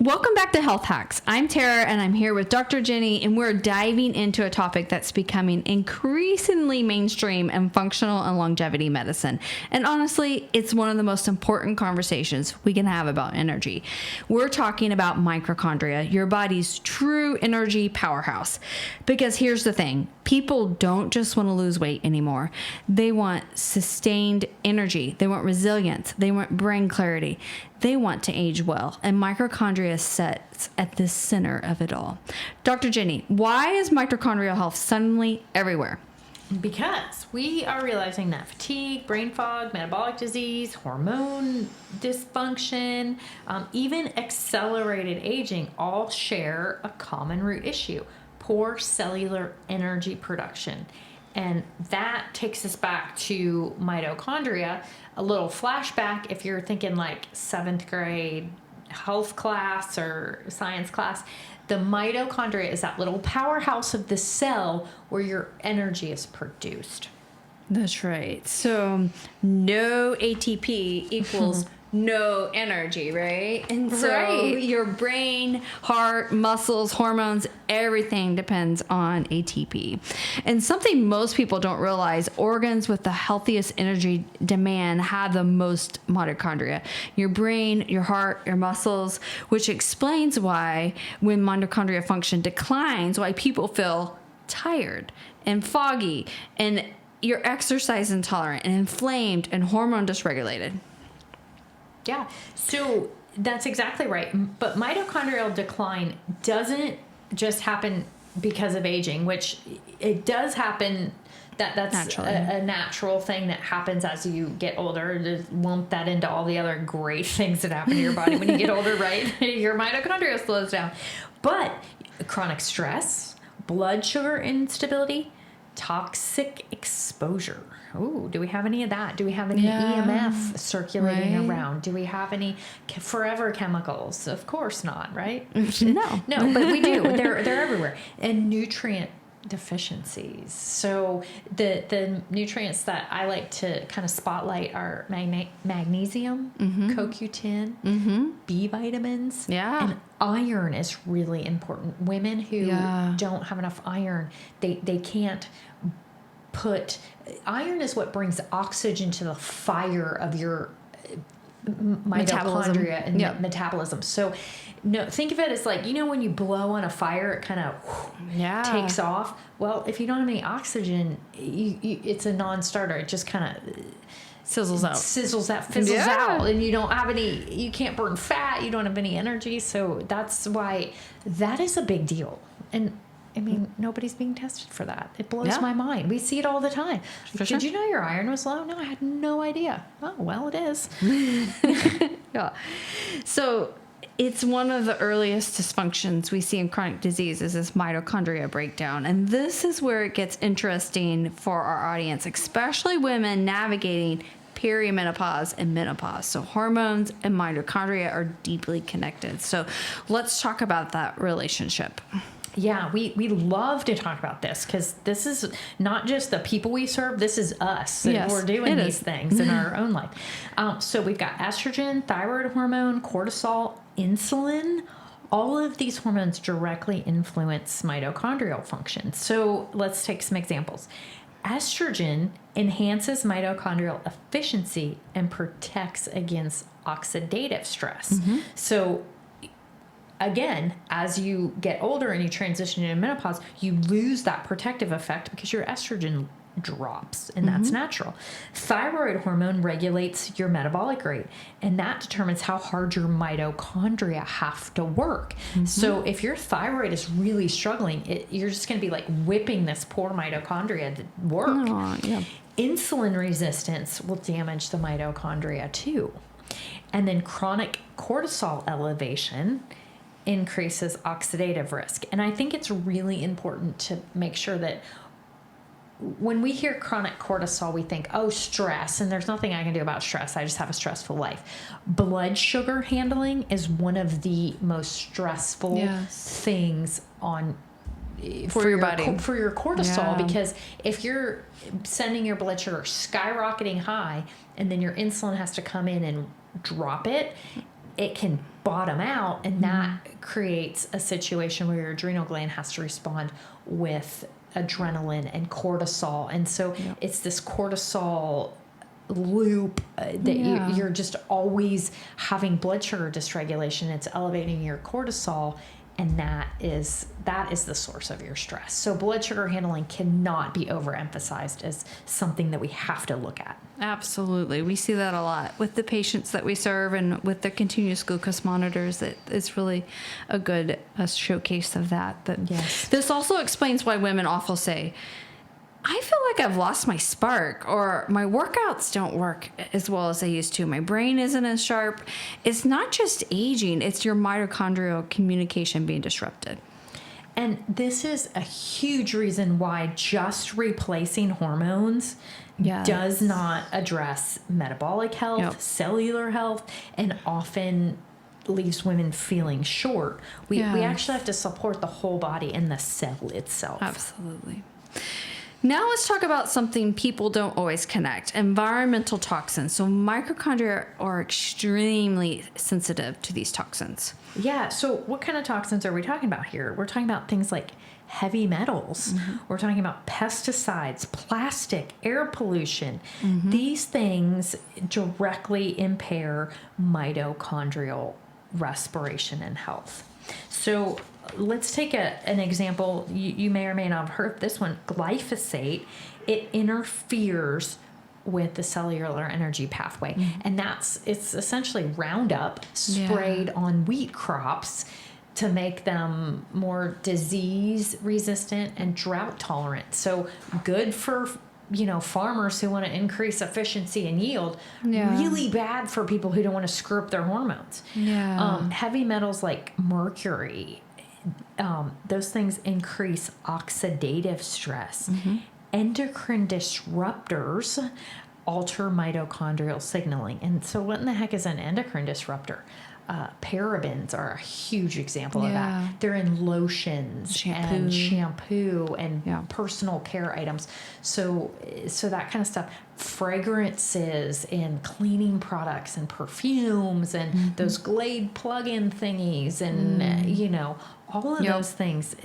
Welcome back to Health Hacks. I'm Tara and I'm here with Dr. Jenny, and we're diving into a topic that's becoming increasingly mainstream in functional and longevity medicine. And honestly, it's one of the most important conversations we can have about energy. We're talking about mitochondria, your body's true energy powerhouse. Because here's the thing, people don't just want to lose weight anymore. They want sustained energy. They want resilience. They want brain clarity. They want to age well, and mitochondria sits at the center of it all. Dr. Jenny, why is mitochondrial health suddenly everywhere? Because we are realizing that fatigue, brain fog, metabolic disease, hormone dysfunction, even accelerated aging all share a common root issue: poor cellular energy production. And that takes us back to mitochondria. A little flashback, if you're thinking like 7th grade health class or science class, the mitochondria is that little powerhouse of the cell where your energy is produced. That's right. So no ATP equals no energy, right? And so your brain, heart, muscles, hormones, everything depends on ATP. And something most people don't realize, organs with the healthiest energy demand have the most mitochondria. Your brain, your heart, your muscles, which explains why when mitochondria function declines, why people feel tired and foggy and you're exercise intolerant and inflamed and hormone dysregulated. Yeah, so that's exactly right. But mitochondrial decline doesn't just happen because of aging, which it does happen. That's a natural thing that happens as you get older. Just lump that into all the other great things that happen to your body when you get older, right? Your mitochondria slows down. But chronic stress, blood sugar instability, toxic exposure. Oh, do we have any of that? Do we have any EMF circulating around? Do we have any forever chemicals? Of course not, right? No, but we do. They're everywhere. And nutrient deficiencies. So the nutrients that I like to kind of spotlight are magnesium, CoQ10, B vitamins, and iron is really important. Women who don't have enough iron, they can't put... Iron is what brings oxygen to the fire of your mitochondria and metabolism. So think of it as like, when you blow on a fire, it kind of takes off. Well, if you don't have any oxygen, it's a non-starter. It just kind of fizzles out, and you don't have any, you can't burn fat, you don't have any energy. So that's why that is a big deal. And I mean, nobody's being tested for that. It blows my mind. We see it all the time. Did you know your iron was low? No, I had no idea. Oh, well, it is. So it's one of the earliest dysfunctions we see in chronic disease is this mitochondria breakdown. And this is where it gets interesting for our audience, especially women navigating perimenopause and menopause. So hormones and mitochondria are deeply connected. So let's talk about that relationship. Yeah, we love to talk about this because this is not just the people we serve. This is us. And we're doing these things in our own life. So we've got estrogen, thyroid hormone, cortisol, insulin. All of these hormones directly influence mitochondrial function. So let's take some examples. Estrogen enhances mitochondrial efficiency and protects against oxidative stress. So again, as you get older and you transition into menopause, you lose that protective effect because your estrogen drops, and that's natural. Thyroid hormone regulates your metabolic rate, and that determines how hard your mitochondria have to work. So if your thyroid is really struggling, you're just going to be like whipping this poor mitochondria to work. Insulin resistance will damage the mitochondria too. And then chronic cortisol elevation increases oxidative risk. And I think it's really important to make sure that when we hear chronic cortisol, we think, oh, stress, and there's nothing I can do about stress. I just have a stressful life. Blood sugar handling is one of the most stressful things for your body, for your cortisol, because if you're sending your blood sugar skyrocketing high and then your insulin has to come in and drop it, it can bottom out, and that creates a situation where your adrenal gland has to respond with adrenaline and cortisol. And so it's this cortisol loop that you're just always having blood sugar dysregulation. It's elevating your cortisol, and that is the source of your stress. So blood sugar handling cannot be overemphasized as something that we have to look at. Absolutely. We see that a lot with the patients that we serve, and with the continuous glucose monitors. That is really a good showcase of that. But this also explains why women often say, I feel like I've lost my spark, or my workouts don't work as well as they used to. My brain isn't as sharp. It's not just aging, it's your mitochondrial communication being disrupted. And this is a huge reason why just replacing hormones does not address metabolic health, cellular health, and often leaves women feeling short. We actually have to support the whole body and the cell itself. Absolutely. Now let's talk about something people don't always connect: environmental toxins. So mitochondria are extremely sensitive to these toxins. Yeah. So what kind of toxins are we talking about here? We're talking about things like heavy metals. We're talking about pesticides, plastic, air pollution. These things directly impair mitochondrial respiration and health. So let's take an example. You may or may not have heard of this one. Glyphosate. It interferes with the cellular energy pathway, and it's essentially Roundup sprayed on wheat crops to make them more disease resistant and drought tolerant. So good for farmers who want to increase efficiency and yield. Really bad for people who don't want to screw up their hormones. Heavy metals like mercury, those things increase oxidative stress. Endocrine disruptors alter mitochondrial signaling. And so what in the heck is an endocrine disruptor? Parabens are a huge example of that. They're in lotions and shampoo and personal care items. So that kind of stuff. Fragrances and cleaning products and perfumes and those Glade plug-in thingies and all of those things.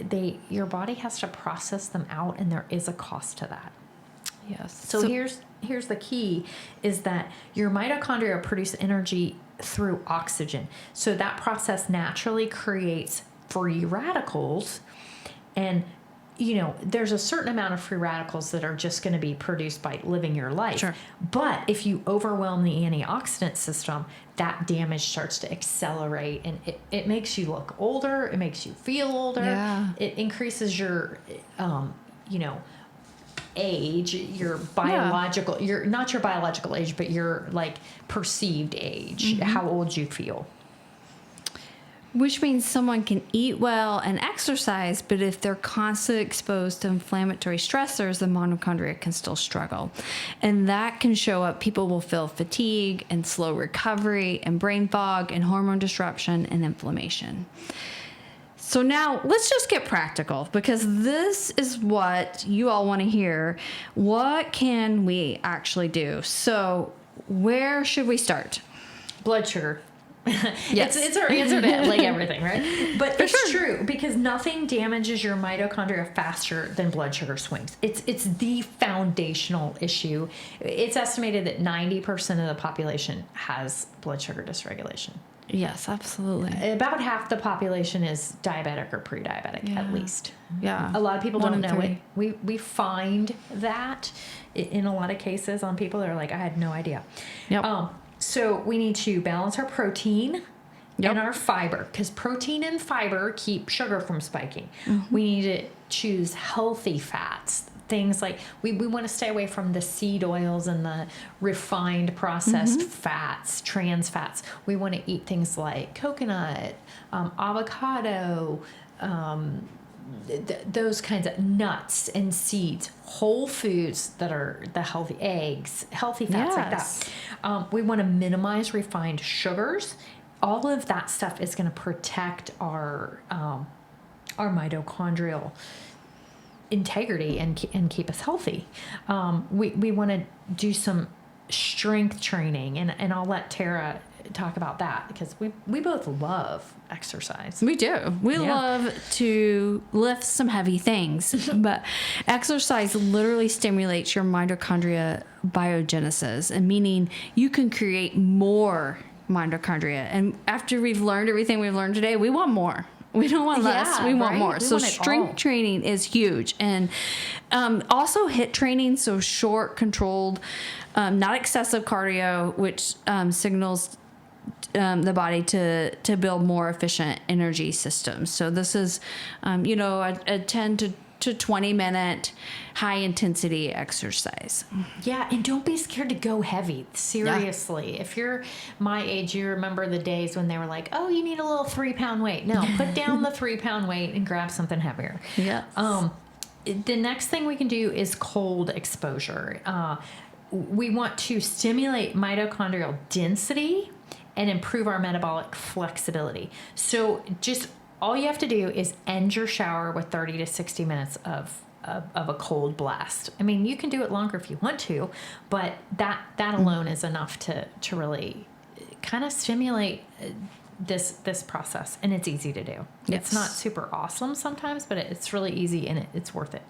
Your body has to process them out, and there is a cost to that. Yes. So here's the key, is that your mitochondria produce energy through oxygen. So that process naturally creates free radicals, and there's a certain amount of free radicals that are just going to be produced by living your life. Sure. But if you overwhelm the antioxidant system, that damage starts to accelerate, and it makes you look older. It makes you feel older. It increases your, age, your biological, not your biological age, but your perceived age, how old you feel. Which means someone can eat well and exercise, but if they're constantly exposed to inflammatory stressors, the mitochondria can still struggle. And that can show up. People will feel fatigue and slow recovery and brain fog and hormone disruption and inflammation. So now let's just get practical, because this is what you all want to hear. What can we actually do? So where should we start? Blood sugar. Yes. It's our answer to everything, right? But it's true, because nothing damages your mitochondria faster than blood sugar swings. It's the foundational issue. It's estimated that 90% of the population has blood sugar dysregulation. Yes, absolutely. About half the population is diabetic or pre-diabetic, at least. Yeah. A lot of people don't know it. We find that in a lot of cases on people that are like, I had no idea. Yep. So we need to balance our protein and our fiber, because protein and fiber keep sugar from spiking. We need to choose healthy fats. Things like we want to stay away from the seed oils and the refined processed fats, trans fats. We want to eat things like coconut, avocado, those kinds of nuts and seeds, whole foods that are the healthy eggs, healthy fats like that. We want to minimize refined sugars. All of that stuff is going to protect our mitochondrial integrity and keep us healthy. We want to do some strength training, and I'll let Tara talk about that because we both love exercise. We do. We love to lift some heavy things, but exercise literally stimulates your mitochondria biogenesis, and meaning you can create more mitochondria. And after we've learned everything we've learned today, we want more. We don't want less. We want more. So strength training is huge. And also HIIT training, so short, controlled, not excessive cardio, which signals the body to build more efficient energy systems. So this is, a 10 to 20 minute high intensity exercise. Yeah. And don't be scared to go heavy. Seriously. Yeah. If you're my age, you remember the days when they were like, oh, you need a little 3-pound weight. No, put down the 3-pound weight and grab something heavier. Yeah. The next thing we can do is cold exposure. We want to stimulate mitochondrial density and improve our metabolic flexibility. So just all you have to do is end your shower with 30 to 60 minutes of a cold blast. I mean, you can do it longer if you want to, but that alone is enough to really kind of stimulate this process, and it's easy to do. Yes. It's not super awesome sometimes, but it's really easy and it's worth it.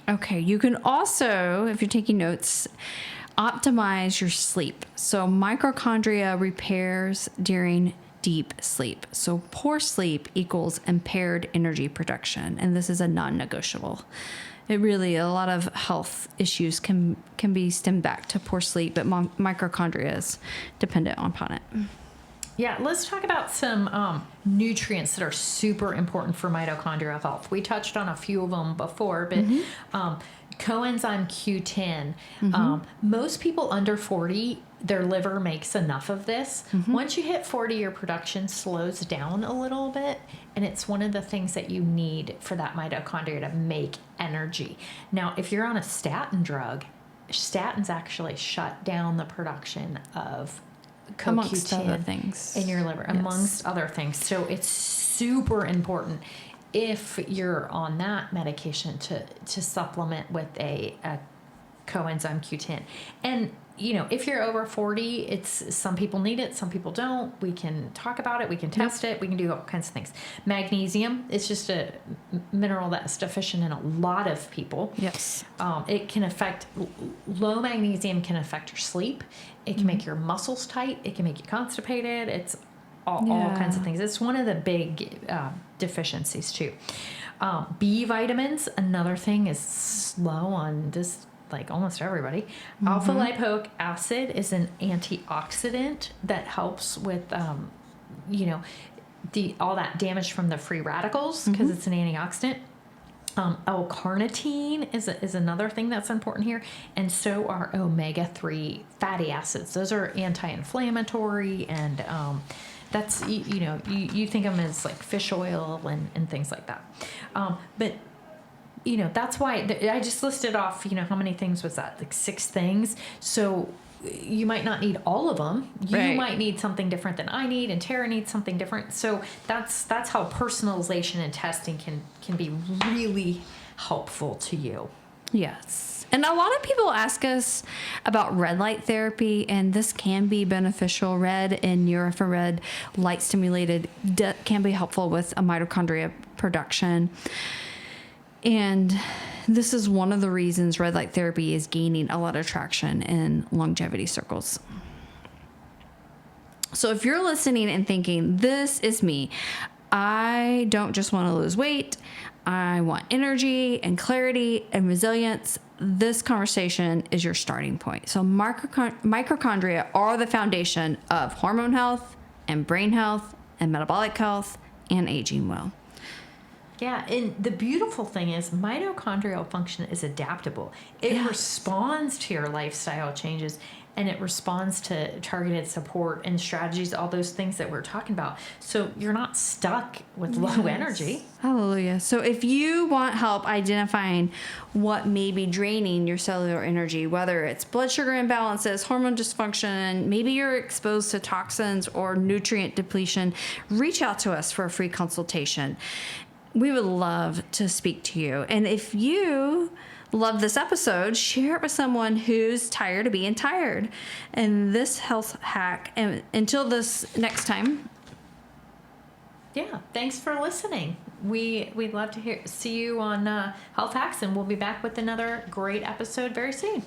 Okay, you can also, if you're taking notes, optimize your sleep. So mitochondria repairs during deep sleep. So poor sleep equals impaired energy production, and this is a non-negotiable. It really, a lot of health issues can be stemmed back to poor sleep, but mitochondria is dependent upon it. Yeah, let's talk about some nutrients that are super important for mitochondrial health. We touched on a few of them before, but coenzyme Q10. Most people under 40, their liver makes enough of this. Once you hit 40, your production slows down a little bit, and it's one of the things that you need for that mitochondria to make energy. Now, if you're on a statin drug, statins actually shut down the production of amongst other things in your liver, amongst other things. So it's super important if you're on that medication to supplement with a coenzyme Q10. And if you're over 40, it's some people need it, some people don't. We can talk about it, we can test it, we can do all kinds of things. Magnesium, it's just a mineral that's deficient in a lot of people. Yes. It can affect, low magnesium can affect your sleep. It can make your muscles tight. It can make you constipated. It's all kinds of things. It's one of the big deficiencies too. B vitamins, another thing, is low on this, like almost everybody. Alpha lipoic acid is an antioxidant that helps with, all that damage from the free radicals because it's an antioxidant. L-carnitine is another thing that's important here, and so are omega-3 fatty acids. Those are anti-inflammatory, and that's you think of them as like fish oil and things like that. But that's why I just listed off. How many things was that? Like 6 things. So you might not need all of them. You might need something different than I need, and Tara needs something different. So that's how personalization and testing can be really helpful to you. Yes. And a lot of people ask us about red light therapy, and this can be beneficial. Red and near-infrared light stimulated can be helpful with a mitochondria production. And this is one of the reasons red light therapy is gaining a lot of traction in longevity circles. So if you're listening and thinking, this is me, I don't just want to lose weight, I want energy and clarity and resilience, this conversation is your starting point. So mitochondria are the foundation of hormone health and brain health and metabolic health and aging well. Yeah, and the beautiful thing is mitochondrial function is adaptable. It responds to your lifestyle changes, and it responds to targeted support and strategies, all those things that we're talking about. So you're not stuck with low energy. Hallelujah. So if you want help identifying what may be draining your cellular energy, whether it's blood sugar imbalances, hormone dysfunction, maybe you're exposed to toxins or nutrient depletion, reach out to us for a free consultation. We would love to speak to you. And if you love this episode, share it with someone who's tired of being tired. And this health hack, and until this next time. Yeah, thanks for listening. We'd love to see you on Health Hacks, and we'll be back with another great episode very soon.